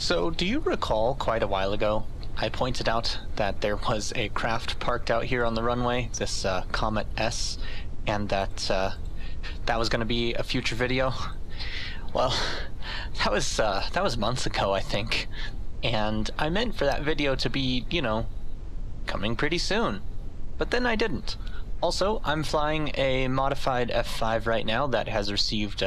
So, do you recall quite a while ago, I pointed out that there was a craft parked out here on the runway, this Comet S, and that was going to be a future video? Well, that was months ago, I think, and I meant for that video to be, you know, coming pretty soon, but then I didn't. Also, I'm flying a modified F5 right now that has received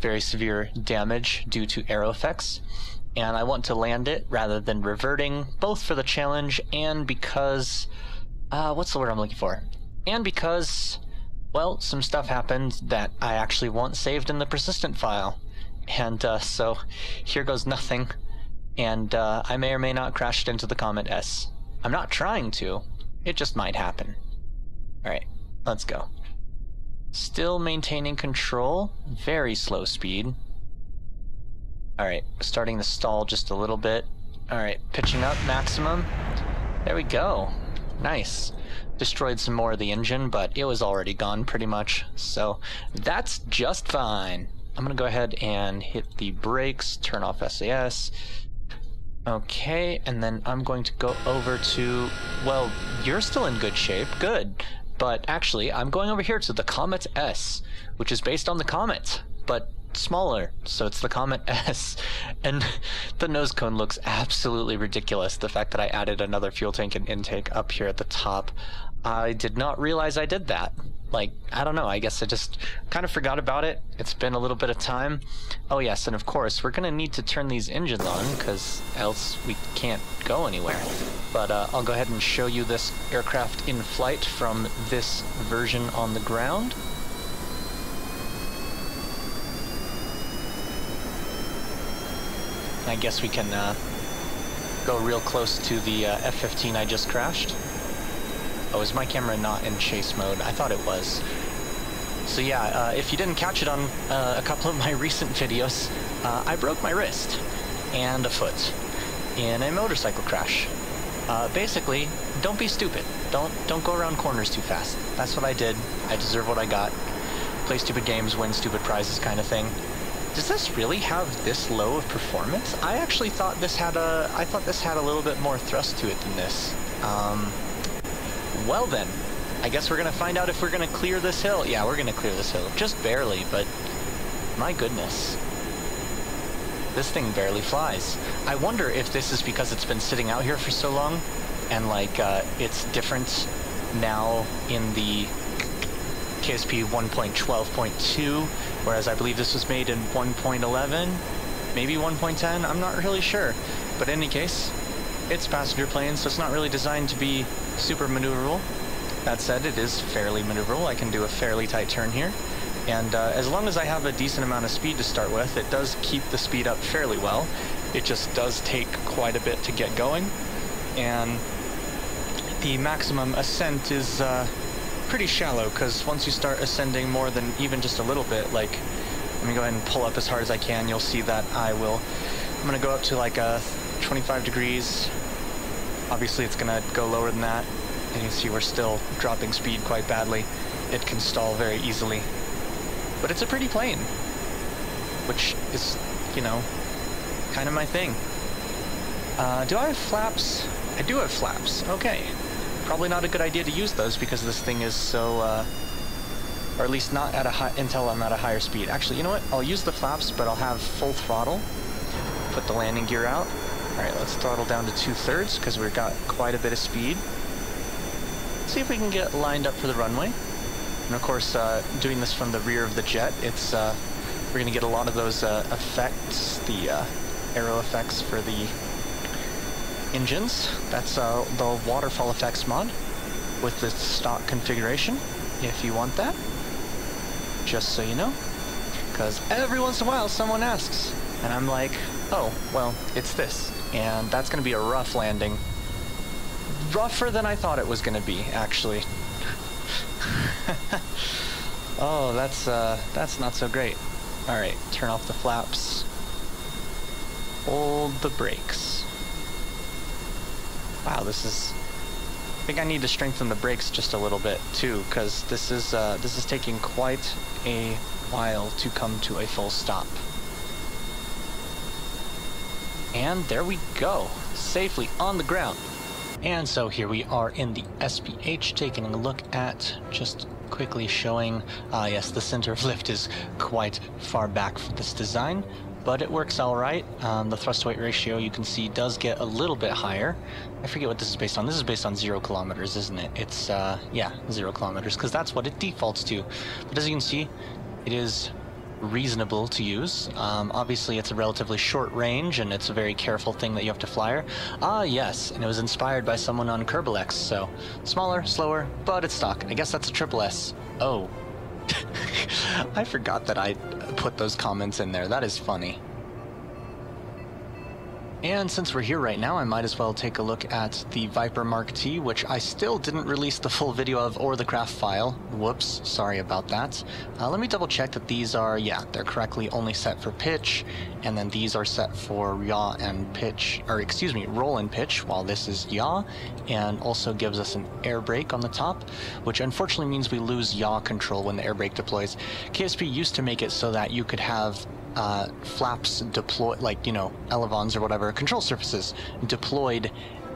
very severe damage due to aero effects, and I want to land it rather than reverting, both for the challenge and because, what's the word I'm looking for? And because, well, some stuff happened that I actually want saved in the persistent file. And so here goes nothing, and I may or may not crash it into the Comet S. I'm not trying to, it just might happen. Alright, let's go. Still maintaining control, very slow speed. Alright, starting to stall just a little bit. Alright, pitching up maximum. There we go. Nice. Destroyed some more of the engine, but it was already gone pretty much, so that's just fine. I'm gonna go ahead and hit the brakes, turn off SAS. Okay, and then I'm going to go over to, well, you're still in good shape, good. But actually, I'm going over here to the Comet S, which is based on the Comet, but smaller, so it's the Comet S. And the nose cone looks absolutely ridiculous, the fact that I added another fuel tank and intake up here at the top. I did not realize I did that. Like, I don't know, I guess I just kind of forgot about it. It's been a little bit of time. Oh yes, and of course, we're gonna need to turn these engines on, because else we can't go anywhere. But I'll go ahead and show you this aircraft in flight from this version on the ground. I guess we can go real close to the F-15 I just crashed. Oh, is my camera not in chase mode? I thought it was. So yeah, if you didn't catch it on a couple of my recent videos, I broke my wrist and a foot in a motorcycle crash. Basically, don't be stupid. Don't go around corners too fast. That's what I did. I deserve what I got. Play stupid games, win stupid prizes kind of thing. Does this really have this low of performance? I actually thought this had a little bit more thrust to it than this. Well then, I guess we're gonna find out if we're gonna clear this hill. Yeah, we're gonna clear this hill. Just barely, but my goodness. This thing barely flies. I wonder if this is because it's been sitting out here for so long, and like, it's different now in the KSP 1.12.2, whereas I believe this was made in 1.11, maybe 1.10, I'm not really sure. But in any case, it's a passenger plane, so it's not really designed to be super maneuverable. That said, it is fairly maneuverable. I can do a fairly tight turn here. And as long as I have a decent amount of speed to start with, it does keep the speed up fairly well. It just does take quite a bit to get going. And the maximum ascent is pretty shallow, because once you start ascending more than even just a little bit, like, let me go ahead and pull up as hard as I can, you'll see that I'm gonna go up to like 25 degrees. Obviously it's gonna go lower than that, and you see we're still dropping speed quite badly. It can stall very easily. But it's a pretty plane, which is, you know, kind of my thing. Do I have flaps? I do have flaps, okay. Probably not a good idea to use those because this thing is so, or at least not at a high, until I'm at a higher speed. Actually, you know what? I'll use the flaps, but I'll have full throttle. Put the landing gear out. Alright, let's throttle down to 2/3 because we've got quite a bit of speed. Let's see if we can get lined up for the runway. And of course, doing this from the rear of the jet, it's we're going to get a lot of those effects, the aero effects for the engines. That's the waterfall effects mod with the stock configuration, if you want that. Just so you know. Because every once in a while someone asks, and I'm like, oh, well, it's this. And that's going to be a rough landing. Rougher than I thought it was going to be, actually. Oh, that's not so great. Alright, turn off the flaps. Hold the brakes. Wow, this is... I think I need to strengthen the brakes just a little bit, too, because this is taking quite a while to come to a full stop. And there we go, safely on the ground. And so here we are in the SPH, taking a look at, just quickly showing, yes, the center of lift is quite far back for this design, but it works all right. The thrust-to-weight ratio, you can see, does get a little bit higher. I forget what this is based on. This is based on 0 kilometers, isn't it? It's, yeah, 0 kilometers, because that's what it defaults to. But as you can see, it is reasonable to use. Obviously, it's a relatively short range, and it's a very careful thing that you have to flyer. Ah, yes, and it was inspired by someone on Kerbal X, so smaller, slower, but it's stock. I guess that's a triple S. Oh. I forgot that I put those comments in there. That is funny. And since we're here right now, I might as well take a look at the Viper Mark T, which I still didn't release the full video of or the craft file. Whoops, sorry about that. Let me double check that these are, yeah, they're correctly only set for pitch, and then these are set for yaw and pitch, or excuse me, roll and pitch, while this is yaw, and also gives us an air brake on the top, which unfortunately means we lose yaw control when the air brake deploys. KSP used to make it so that you could have flaps deployed, like, you know, elevons or whatever, control surfaces deployed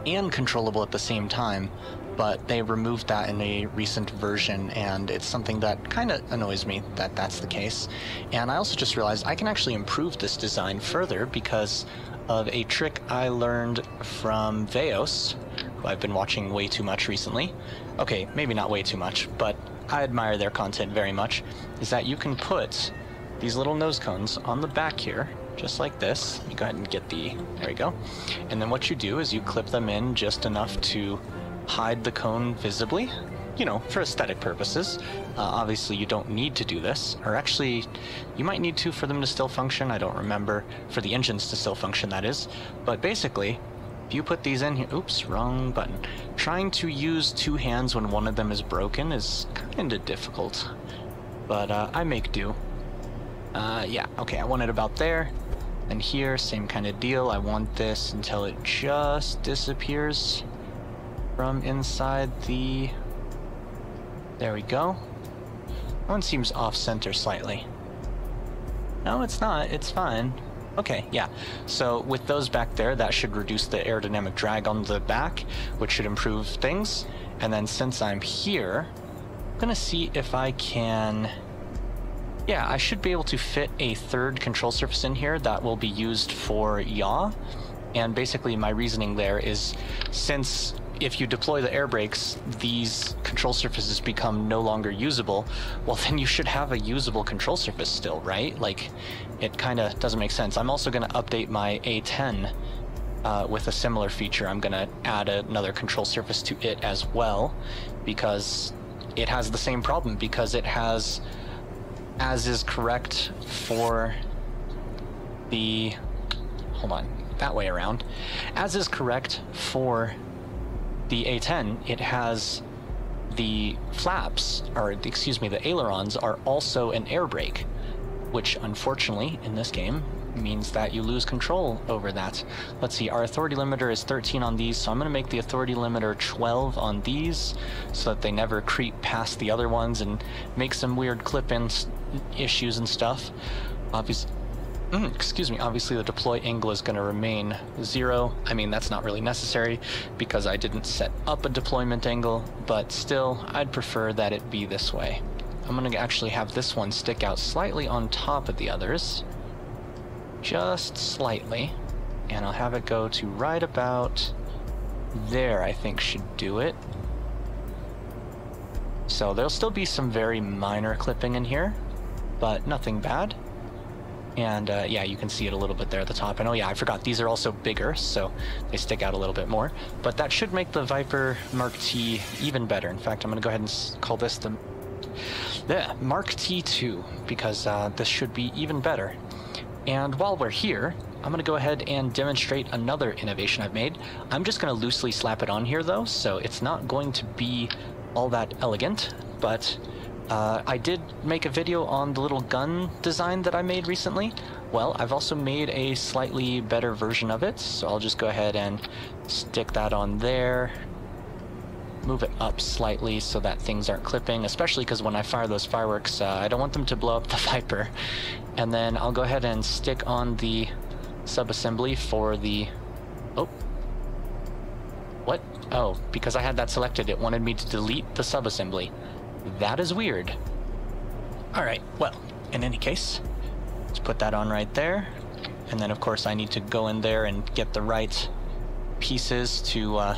and controllable at the same time, but they removed that in a recent version, and it's something that kind of annoys me that that's the case. And I also just realized I can actually improve this design further because of a trick I learned from Veos, who I've been watching way too much recently. Okay, maybe not way too much, but I admire their content very much, is that you can put these little nose cones on the back here, just like this. Let me go ahead and get the, there we go. And then what you do is you clip them in just enough to hide the cone visibly, you know, for aesthetic purposes. Obviously you don't need to do this, or actually you might need to for them to still function. I don't remember, for the engines to still function, that is. But basically, if you put these in here, oops, wrong button. Trying to use two hands when one of them is broken is kind of difficult, but I make do. Yeah, okay, I want it about there. And here, same kind of deal. I want this until it just disappears from inside the... There we go. That one seems off-center slightly. No, it's not. It's fine. Okay, yeah. So with those back there, that should reduce the aerodynamic drag on the back, which should improve things. And then since I'm here, I'm gonna see if I can... Yeah, I should be able to fit a third control surface in here that will be used for yaw. And basically my reasoning there is, since if you deploy the air brakes, these control surfaces become no longer usable, well then you should have a usable control surface still, right? Like, it kind of doesn't make sense. I'm also going to update my A10 with a similar feature. I'm going to add another control surface to it as well, because it has the same problem, because it has... as is correct for the, hold on, that way around. As is correct for the A10, it has the flaps, or excuse me, the ailerons are also an air brake, which unfortunately in this game means that you lose control over that. Let's see, our authority limiter is 13 on these, so I'm going to make the authority limiter 12 on these so that they never creep past the other ones and make some weird clip-in issues and stuff. Obviously, excuse me, obviously the deploy angle is going to remain 0. I mean, that's not really necessary because I didn't set up a deployment angle, but still, I'd prefer that it be this way. I'm going to actually have this one stick out slightly on top of the others. Just slightly, and I'll have it go to right about there, I think should do it. So there'll still be some very minor clipping in here, but nothing bad. And yeah, you can see it a little bit there at the top. And oh yeah, I forgot, these are also bigger, so they stick out a little bit more. But that should make the Viper Mark T even better. In fact, I'm going to go ahead and call this the Mark T2, because this should be even better. And while we're here, I'm going to go ahead and demonstrate another innovation I've made. I'm just going to loosely slap it on here though, so it's not going to be all that elegant, but I did make a video on the little gun design that I made recently. Well, I've also made a slightly better version of it, so I'll just go ahead and stick that on there. Move it up slightly so that things aren't clipping, especially because when I fire those fireworks, I don't want them to blow up the Viper. And then I'll go ahead and stick on the subassembly for the... Oh. What? Oh, because I had that selected, it wanted me to delete the subassembly. That is weird. Alright, well, in any case, let's put that on right there. And then, of course, I need to go in there and get the right pieces to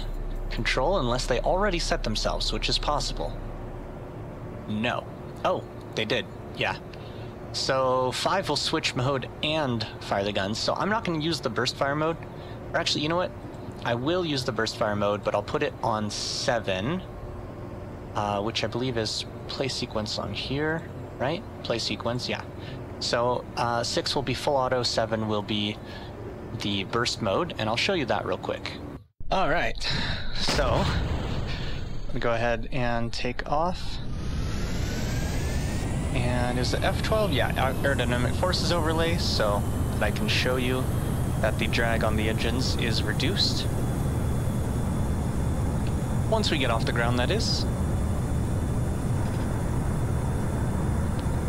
control, unless they already set themselves, which is possible. No. Oh, they did. Yeah. So 5 will switch mode and fire the guns, so I'm not going to use the burst fire mode. Or actually, you know what? I will use the burst fire mode, but I'll put it on 7, which I believe is play sequence on here, right? Play sequence, yeah. So 6 will be full auto, 7 will be the burst mode, and I'll show you that real quick. All right, so I'm gonna go ahead and take off. And is the F12? Yeah, aerodynamic forces overlay, so that I can show you that the drag on the engines is reduced. Once we get off the ground, that is.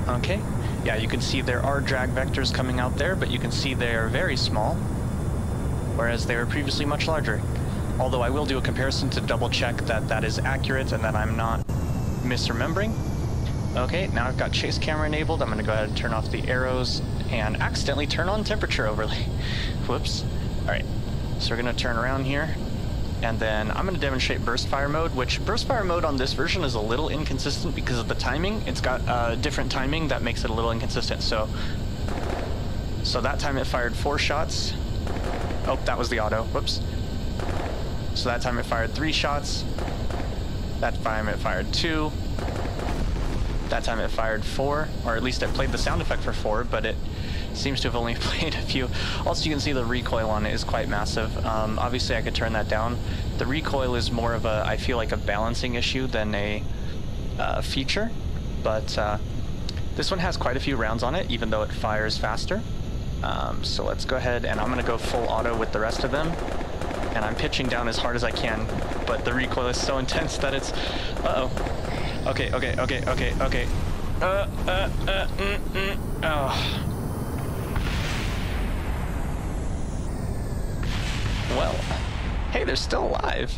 Okay, yeah, you can see there are drag vectors coming out there, but you can see they are very small, whereas they were previously much larger. Although I will do a comparison to double check that that is accurate and that I'm not misremembering. Okay, now I've got chase camera enabled. I'm going to go ahead and turn off the arrows and accidentally turn on temperature overlay. Whoops. Alright, so we're going to turn around here. And then I'm going to demonstrate burst fire mode, which burst fire mode on this version is a little inconsistent because of the timing. It's got different timing that makes it a little inconsistent. So that time it fired 4 shots. Oh, that was the auto. Whoops. So that time it fired 3 shots. That time it fired 2. That time it fired 4, or at least it played the sound effect for 4, but it seems to have only played a few. Also, you can see the recoil on it is quite massive. Obviously, I could turn that down. The recoil is more of a, I feel like, a balancing issue than a feature, but this one has quite a few rounds on it, even though it fires faster. So let's go ahead, and I'm going to go full auto with the rest of them. And I'm pitching down as hard as I can, but the recoil is so intense that it's... Uh-oh. Okay. Oh. Well, hey, they're still alive.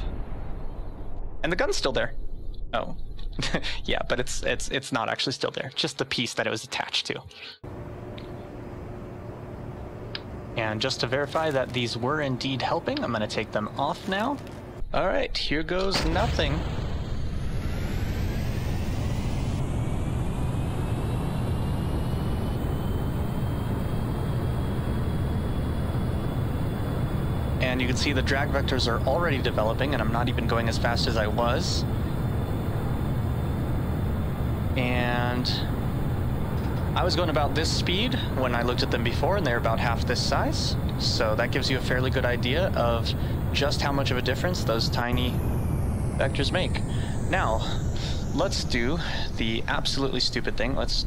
And the gun's still there. Oh. Yeah, but it's not actually still there. Just the piece that it was attached to. And just to verify that these were indeed helping, I'm going to take them off now. All right, here goes nothing. And you can see the drag vectors are already developing, and I'm not even going as fast as I was. And I was going about this speed when I looked at them before, and they're about half this size. So that gives you a fairly good idea of just how much of a difference those tiny vectors make. Now, let's do the absolutely stupid thing. Let's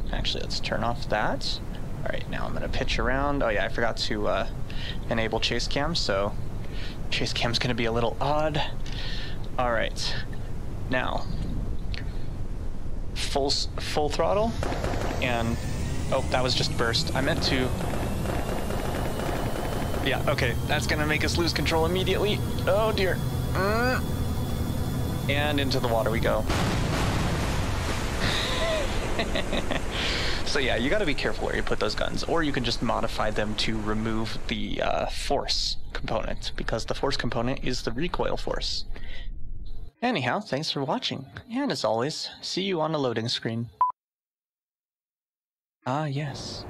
turn off that. All right, now I'm gonna pitch around. Oh yeah, I forgot to enable chase cam, so chase cam's gonna be a little odd. All right, now full throttle, and oh, that was just burst. I meant to. Yeah, okay, that's gonna make us lose control immediately. Oh dear. And into the water we go. So yeah, you gotta be careful where you put those guns, or you can just modify them to remove the force component, because the force component is the recoil force. Anyhow, thanks for watching, and as always, see you on the loading screen. Ah yes.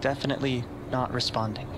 Definitely not responding.